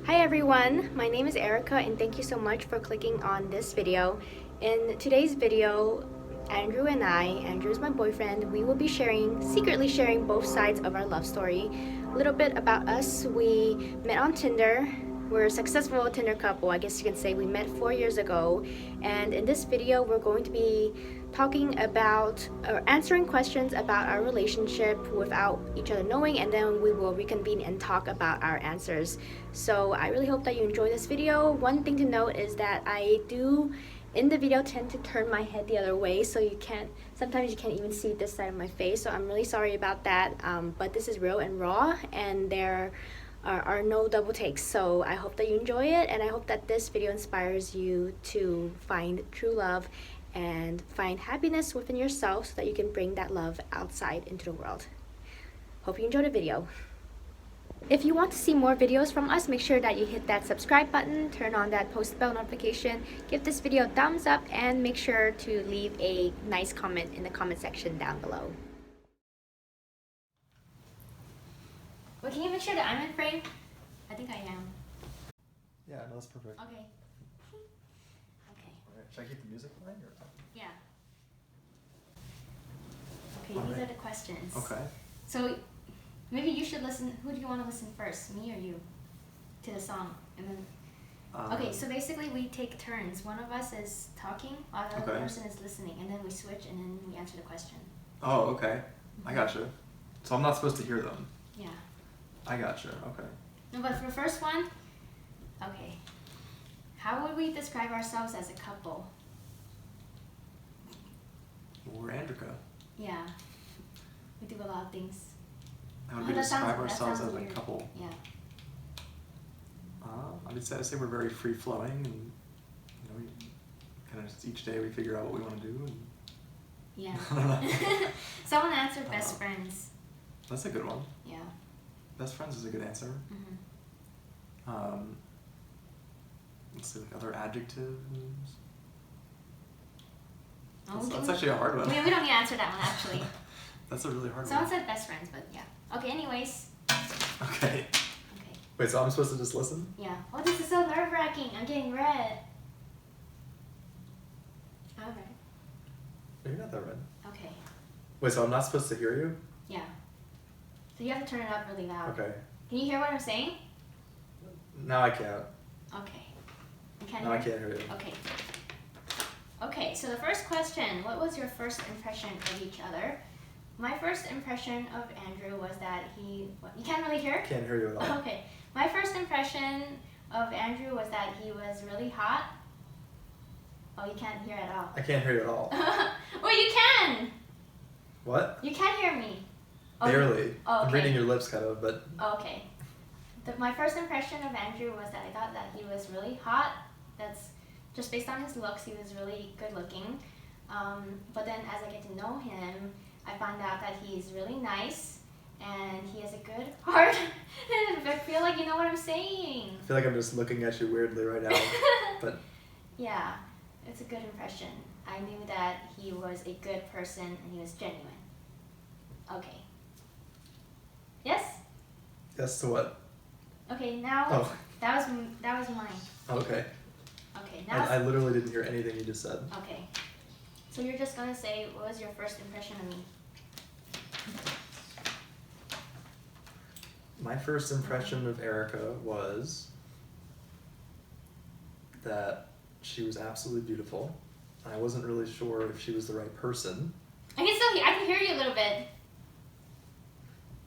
Hi everyone, my name is Erica and thank you so much for clicking on this video. In today's video, Andrew and Andrew is my boyfriend, we will be secretly sharing both sides of our love story. A little bit about us, we met on Tinder. We're a successful Tinder couple, I guess you can say. We met 4 years ago, and in this video we're going to be talking about or answering questions about our relationship without each other knowing, and then we will reconvene and talk about our answers. So I really hope that you enjoy this video. One thing to note is that I do in the video tend to turn my head the other way, so sometimes you can't even see this side of my face, so I'm really sorry about that. But this is real and raw, and there are no double takes, so I hope that you enjoy it, and I hope that this video inspires you to find true love and find happiness within yourself so that you can bring that love outside into the world. Hope you enjoy the video. If you want to see more videos from us, make sure that you hit that subscribe button, turn on that post bell notification, give this video a thumbs up, and make sure to leave a nice comment in the comment section down below. Well, can you make sure that I'm in frame? I think I am. Yeah, no, that's perfect. Okay. Okay. Alright, should I keep the music playing or? Yeah. Okay, these are the questions. Okay. So maybe you should listen. Who do you want to listen first, me or you, to the song? And then. Okay, so basically we take turns. One of us is talking, while the other person is listening, and then we switch, and then we answer the question. Oh, okay. I gotcha. So I'm not supposed to hear them. Yeah. I gotcha. Okay. No, but for the first one, okay. How would we describe ourselves as a couple? Well, we're Andrica. Yeah. We do a lot of things. How would we describe ourselves as a couple? Yeah. I would say we're very free flowing, and we kind of each day we figure out what we want to do. And yeah. Someone answered best friends. That's a good one. Yeah. Best friends is a good answer. Let's see, like other adjectives. That's actually a hard one. We don't need to answer that one, actually. That's a really hard one. Someone said best friends, but yeah. Okay, anyways. Okay. Wait, so I'm supposed to just listen? Yeah. Oh, this is so nerve-wracking. I'm getting red. I'm red. No, you're not that red. Okay. Wait, so I'm not supposed to hear you? Yeah. So you have to turn it up really loud. Okay. Can you hear what I'm saying? Now I can't. Okay. You can't No, I can't hear you. Okay. Okay, so the first question, what was your first impression of each other? My first impression of Andrew was that you can't really hear? Can't hear you at all. Okay. My first impression of Andrew was that he was really hot. Oh, you can't hear at all. I can't hear you at all. Well, you can! What? You can hear me. Oh, barely. Oh, okay. I'm reading your lips kind of, but... Okay. My first impression of Andrew was that I thought that he was really hot. That's just based on his looks, he was really good looking. But then as I get to know him, I find out that he's really nice and he has a good heart. I feel like you know what I'm saying. I feel like I'm just looking at you weirdly right now, but... Yeah, it's a good impression. I knew that he was a good person and he was genuine. Okay. Yes? Yes to what? Okay, now that was mine. Okay. Okay, now I literally didn't hear anything you just said. Okay. So you're just gonna say, what was your first impression of me? My first impression of Erica was that she was absolutely beautiful. I wasn't really sure if she was the right person. I can hear you a little bit.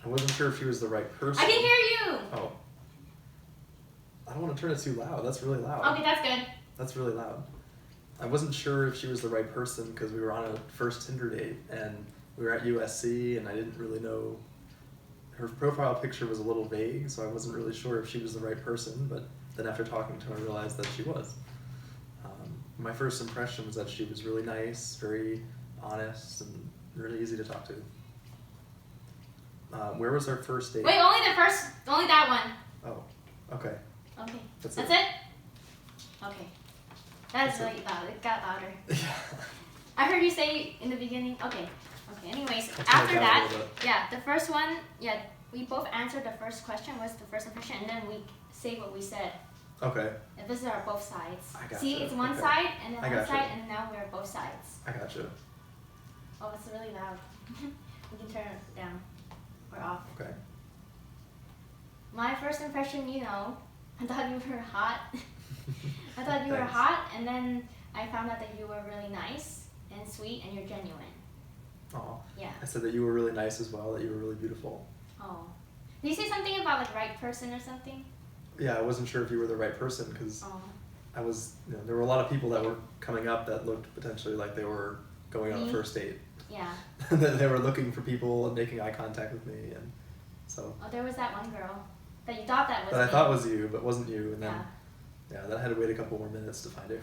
I wasn't sure if she was the right person. I can hear you! Oh. I don't want to turn it too loud. That's really loud. Okay, that's good. That's really loud. I wasn't sure if she was the right person because we were on a first Tinder date and we were at USC and I didn't really know. Her profile picture was a little vague, so I wasn't really sure if she was the right person, but then after talking to her I realized that she was. My first impression was that she was really nice, very honest, and really easy to talk to. Where was our first date? Wait, only that one. Oh, okay. Okay. That's it? Okay. That's really loud. It got louder. Yeah. I heard you say in the beginning. Okay. Anyways, after that, yeah, the first one, yeah, we both answered the first question was the first impression, and then we say what we said. Okay. If this is our both sides. I gotcha. See, it's one Okay. side and then I one gotcha. side, and now we're both sides. I got you. Oh, it's really loud. We can turn it down or off. Okay. My first impression, you know, I thought you were hot. I thought you were Thanks. hot, and then I found out that you were really nice and sweet, and you're genuine. Aw. Yeah. I said that you were really nice as well, that you were really beautiful. Oh. Did you say something about like right person or something? Yeah, I wasn't sure if you were the right person because Oh. I was, you know, there were a lot of people that were coming up that looked potentially like they were going on a Me? first date. Yeah. That they were looking for people and making eye contact with me, and so. Oh, there was that one girl that you thought that was That I me. thought was you, but wasn't you, and then Yeah. then I had to wait a couple more minutes to find you.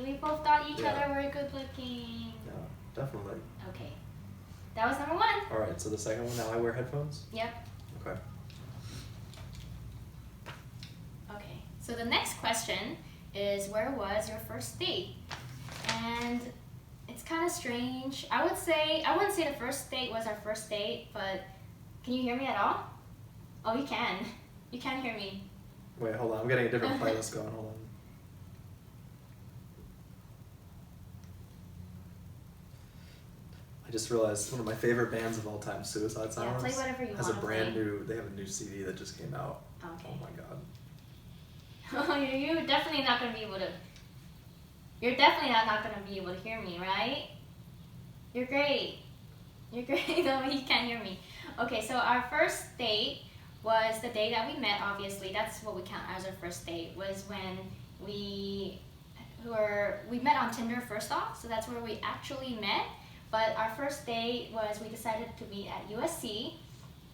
We both thought each Yeah. other were good looking. Yeah, definitely. Okay. That was number one. All right, so the second one, now I wear headphones. Yep. Okay. Okay. So the next question is, where was your first date? And it's kind of strange. I wouldn't say the first date was our first date, but can you hear me at all? Oh, you can. You can hear me. Wait, hold on. I'm getting a different playlist going. Hold on. I just realized one of my favorite bands of all time, Suicide Silence, play whatever you has a wanna brand play. new. They have a new CD that just came out. Okay. Oh my god. Oh, you're definitely not gonna be able to. You're definitely not gonna be able to hear me, right? You're great. You're great. No, he can't hear me. Okay, so our first date was the day that we met. Obviously, that's what we count as our first date. Was when we met on Tinder first off. So that's where we actually met. But our first date was we decided to meet at USC,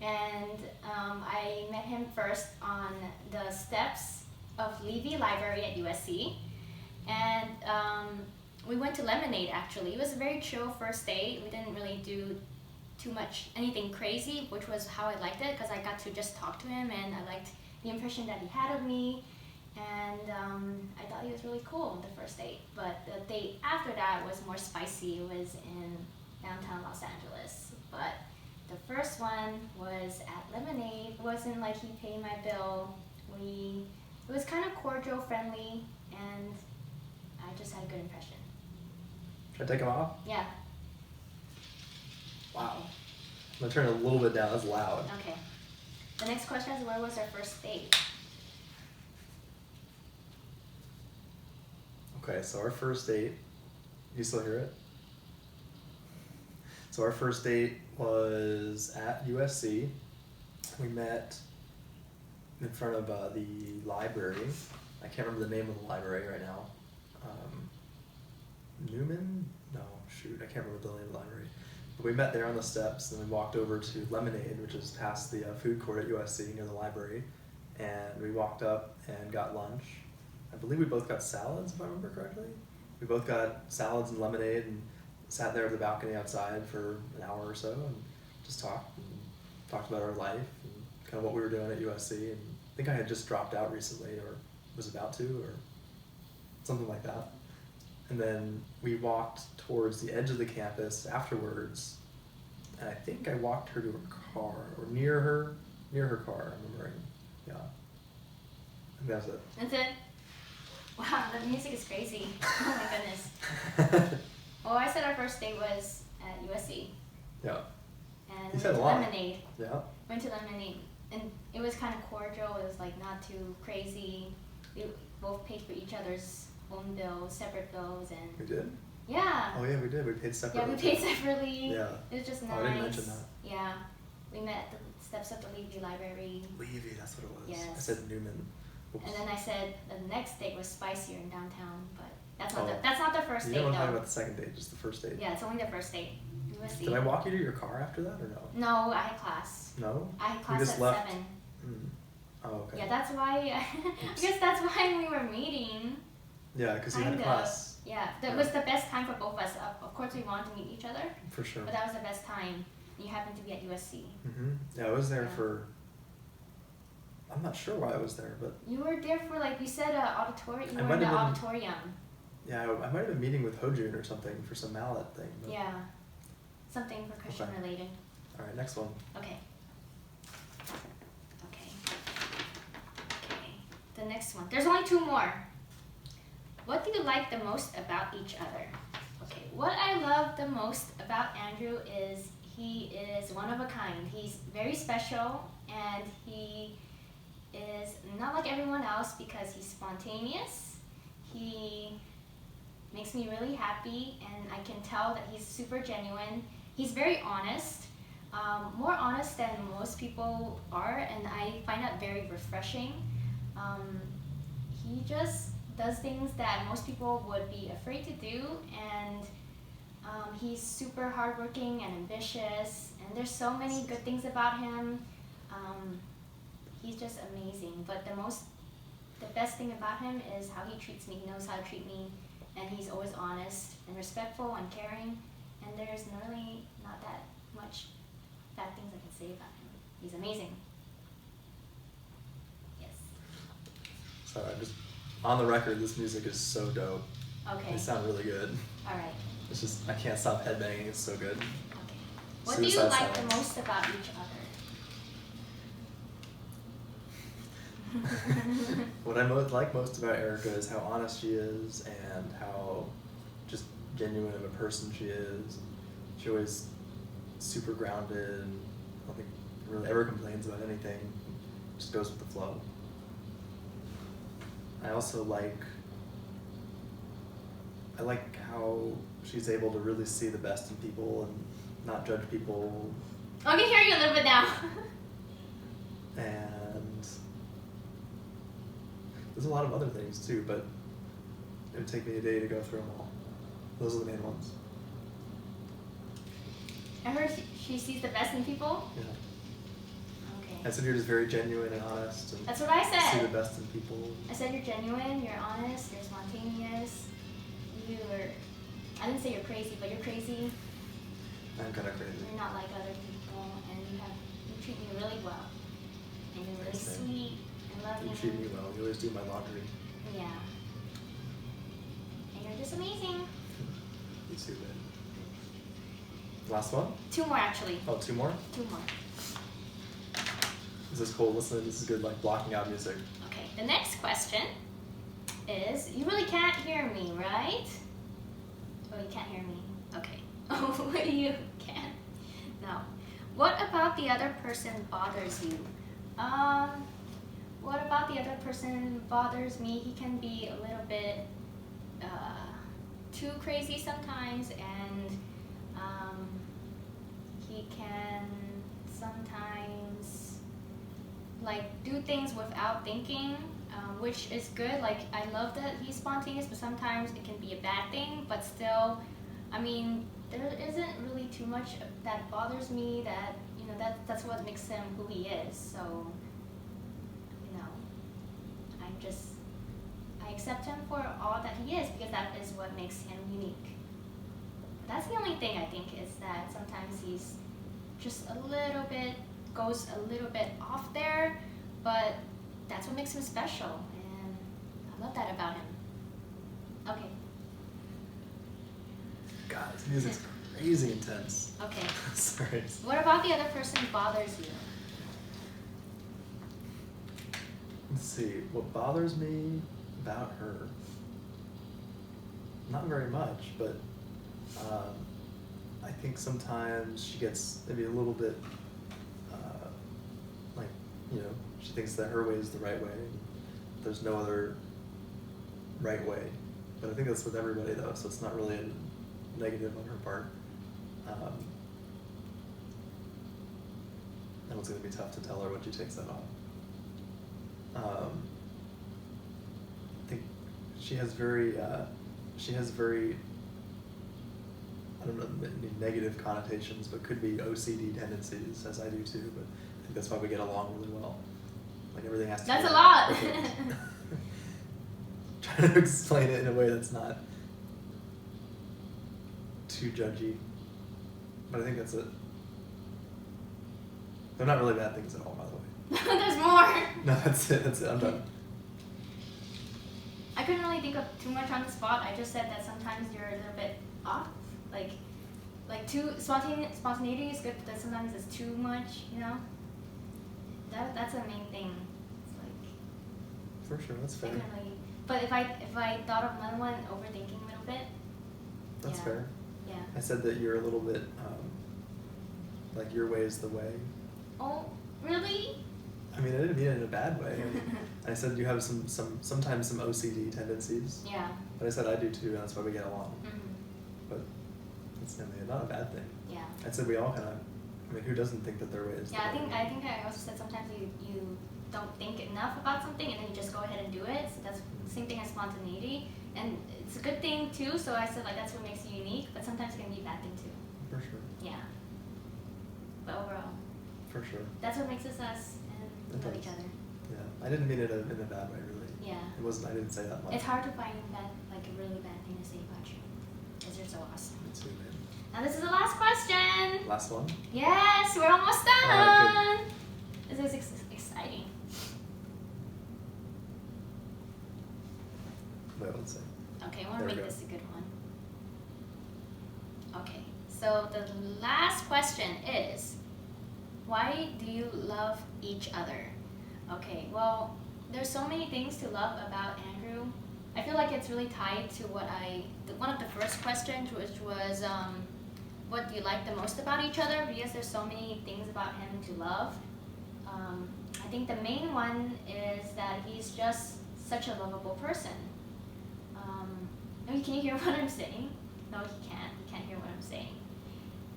and I met him first on the steps of Levy Library at USC, and we went to Lemonade. Actually, it was a very chill first date. We didn't really do too much anything crazy, which was how I liked it, because I got to just talk to him, and I liked the impression that he had of me, and I thought he was really cool the first date. But the date after that was more spicy. It was in downtown Los Angeles, but the first one was at Lemonade. It wasn't like he paid my bill. It was kind of cordial, friendly, and I just had a good impression. Should I take them off? Yeah. Wow. I'm gonna turn it a little bit down. That's loud. Okay. The next question is, where was our first date? Okay, so our first date. You still hear it? So our first date was at USC. We met in front of the library. I can't remember the name of the library right now. Newman? No, shoot, I can't remember the name of the library. But we met there on the steps, and then we walked over to Lemonade, which is past the food court at USC near the library. And we walked up and got lunch. I believe we both got salads, if I remember correctly. We both got salads and lemonade and sat there at the balcony outside for an hour or so and just talked about our life and kind of what we were doing at USC. And I think I had just dropped out recently, or was about to, or something like that. And then we walked towards the edge of the campus afterwards, and I think I walked her to her car, or near her car, I'm remembering. Yeah. And that was it. That's it? Wow, the music is crazy. Oh my goodness. Well, I said our first date was at USC. Yeah. And You we said went a to lot. Lemonade. Yeah. Went to Lemonade. And it was kind of cordial. It was like not too crazy. We both paid for each other's own bills, separate bills, and We did? yeah. Oh yeah, we did. We paid separately. Yeah, we paid separately. Yeah. It was just nice. Oh, I didn't mention that. Yeah. We met at the steps of the Levy Library. Levy, that's what it was. Yes. I said Newman. Oops. And then I said the next date was spicier in downtown, but that's not Oh. that's not the first You date don't want to talk though. about the second date, just the first date. Yeah, it's only the first date. USC. Did I walk you to your car after that, or no? No, I had class. No? I had We class just at left. 7. Mm. Oh, okay. Yeah, that's why. I Oops. guess that's why we were meeting. Yeah, because you had Kinda. class. Yeah, that was the best time for both of us. Of course, we wanted to meet each other, For sure. but that was the best time. You happened to be at USC. Mm-hmm. Yeah, I was there Yeah. for... I'm not sure why I was there, but... You were there for, like, you said auditorium. You I were in might the have been- auditorium. Yeah, I might have been meeting with Hojun or something for some mallet thing. But... Yeah, something percussion Okay. related. All right, next one. Okay. Okay. the next one. There's only 2 more. What do you like the most about each other? Okay, what I love the most about Andrew is he is one of a kind. He's very special, and he is not like everyone else because he's spontaneous. He makes me really happy, and I can tell that he's super genuine. He's very honest, more honest than most people are, and I find that very refreshing. He just does things that most people would be afraid to do, and he's super hardworking and ambitious, and there's so many good things about him. He's just amazing, but the best thing about him is how he treats me. He knows how to treat me, and he's always honest and respectful and caring, and there's really not that much bad things I can say about him. He's amazing. Yes. So I'm just on the record, this music is so dope. Okay. They sound really good. All right. It's just, I can't stop headbanging, it's so good. Okay. What do you Suicide like Silence. the most about each other? What I like most about Erica is how honest she is and how just genuine of a person she is. She always super grounded and I don't think really ever complains about anything. Just goes with the flow. I also like how she's able to really see the best in people and not judge people. I can hear you a little bit now. And there's a lot of other things too, but it would take me a day to go through them all. Those are the main ones. I heard she sees the best in people. Yeah. Okay. I said you're just very genuine and honest. And That's what I said. see the best in people. I said you're genuine, you're honest, you're spontaneous. I didn't say you're crazy, but you're crazy. I'm kind of crazy. You're not like other people, and you treat me really well. And you're really Thanks, babe. sweet and loving. You treat me well. You always do my laundry. Yeah. And you're just amazing. You too, babe. Last one? 2 more actually. Oh, 2 more? 2 more. This is cool. Listen, this is good, like blocking out music. Okay, the next question is, you really can't hear me, right? Oh, you can't hear me. Okay. Oh, you can. No. What about the other person bothers you? What about the other person bothers me? He can be a little bit too crazy sometimes, and he can sometimes like do things without thinking, which is good. Like, I love that he's spontaneous, but sometimes it can be a bad thing. But still, I mean, there isn't really too much that bothers me. That, you know, that's what makes him who he is. So, you know, I accept him for all that he is, because that is what makes him unique. But that's the only thing I think, is that sometimes he's just goes a little bit off there, but that's what makes him special, and I love that about him. Okay. God, this music's crazy intense. Okay. Sorry. What about the other person bothers you? Let's see. What bothers me about her? Not very much, but I think sometimes she gets maybe a little bit like, you know, she thinks that her way is the right way. There's no other right way. But I think that's with everybody though, so it's not really a negative on her part. And it's going to be tough to tell her when she takes that off. I think she has very, I don't know, negative connotations, but could be OCD tendencies, as I do too, but I think that's why we get along really well. Like, everything has to That's be a lot. perfect. Trying to explain it in a way that's not too judgy, but I think that's it. They're not really bad things at all, by the way. There's more. No, that's it, I'm done. I couldn't really think of too much on the spot. I just said that sometimes you're a little bit off. Like too spontaneity is good, but then sometimes it's too much, you know? That's the main thing. It's like For sure, that's fair. I couldn't really. But if I thought of another one, overthinking a little bit. That's yeah. fair. Yeah. I said that you're a little bit like your way is the way. Oh, really? I mean, I didn't mean it in a bad way. I said you have sometimes some OCD tendencies. Yeah. But I said I do too, and that's why we get along. Mm-hmm. But it's not a bad thing. Yeah. I said we all kind of. I mean, who doesn't think that their way is? Yeah, the way? I think I also said sometimes you don't think enough about something and then you just go ahead and do it. So that's the same thing as spontaneity, and it's a good thing too. So I said like that's what makes you unique, but sometimes it can be a bad thing too. For sure. Yeah. But overall, For sure. that's what makes us us and we love each other. Yeah, I didn't mean it in a bad way, really. Yeah. It wasn't. I didn't say that much. It's hard to find like a really bad thing to say about you, because you're so awesome. Me too, man. Now this is the last question. Last one. Yes, we're almost done. Alright, This is exciting. Wait, let's see. Okay, I want to There we make go. this a good one. Okay, so the last question is, why do you love each other? Okay, well, there's so many things to love about Andrew. I feel like it's really tied to one of the first questions, which was, what do you like the most about each other? Because there's so many things about him to love. I think the main one is that he's just such a lovable person. Can you hear what I'm saying? No, he can't. He can't hear what I'm saying.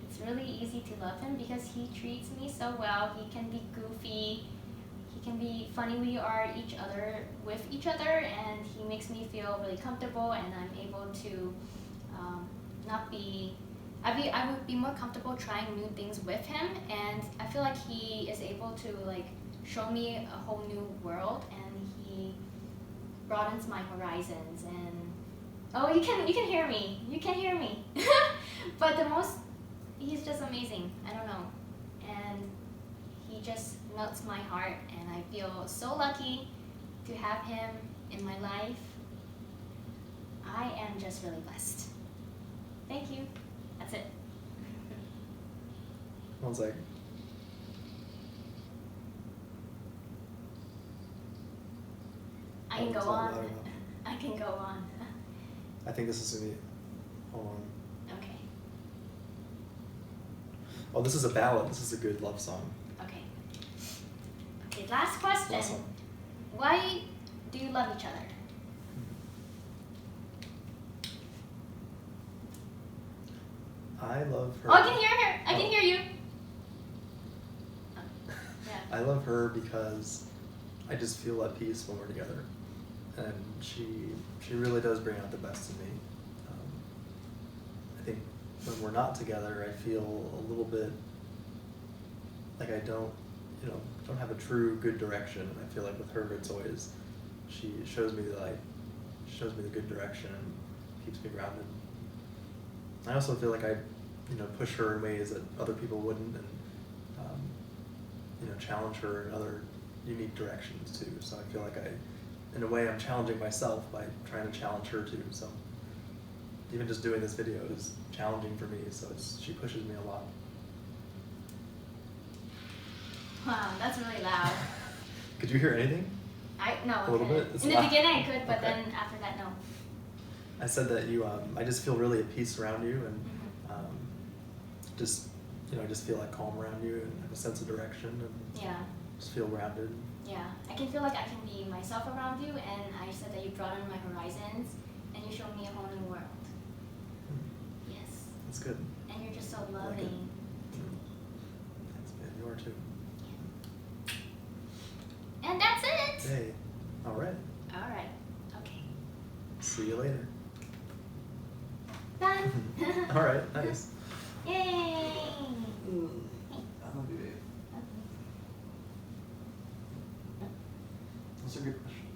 It's really easy to love him because he treats me so well. He can be goofy. He can be funny. We are with each other, and he makes me feel really comfortable, and I'm able to I would be more comfortable trying new things with him, and I feel like he is able to like show me a whole new world, and he broadens my horizons. And oh, you can hear me. You can hear me. But he's just amazing. I don't know, and he just melts my heart, and I feel so lucky to have him in my life. I am just really blessed. Thank you. That's it. One sec. I can go It's not on. loud enough. I can go on. I think this is gonna be. Hold on. Okay. Oh, this is a ballad. This is a good love song. Okay. Okay, last question. Last one. Why do you love each other? I love her. Oh, I can hear her. I can hear you. Oh, yeah. I love her because I just feel at peace when we're together, and she really does bring out the best in me. I think when we're not together, I feel a little bit like I don't have a true good direction. And I feel like with her, it's always she shows me the light, shows me the good direction, and keeps me grounded. I also feel like I push her in ways that other people wouldn't, and challenge her in other unique directions too. So I feel like in a way, I'm challenging myself by trying to challenge her too. So even just doing this video is challenging for me. So she pushes me a lot. Wow, that's really loud. Could you hear anything? No. A little Okay. bit? It's In the loud. beginning I could, but Okay. then after that, no. I said that I just feel really at peace around you, and I just feel like calm around you and have a sense of direction, and Yeah. just feel grounded. Yeah. I can feel like I can be myself around you, and I said that you broaden my horizons, and you show me a whole new world. Yes. That's good. And you're just so I like it. loving. Thanks, man. You are too. And that's it. Hey. All right. All right. Okay. See you later. Done. All right. Nice. Yay. That's a good question.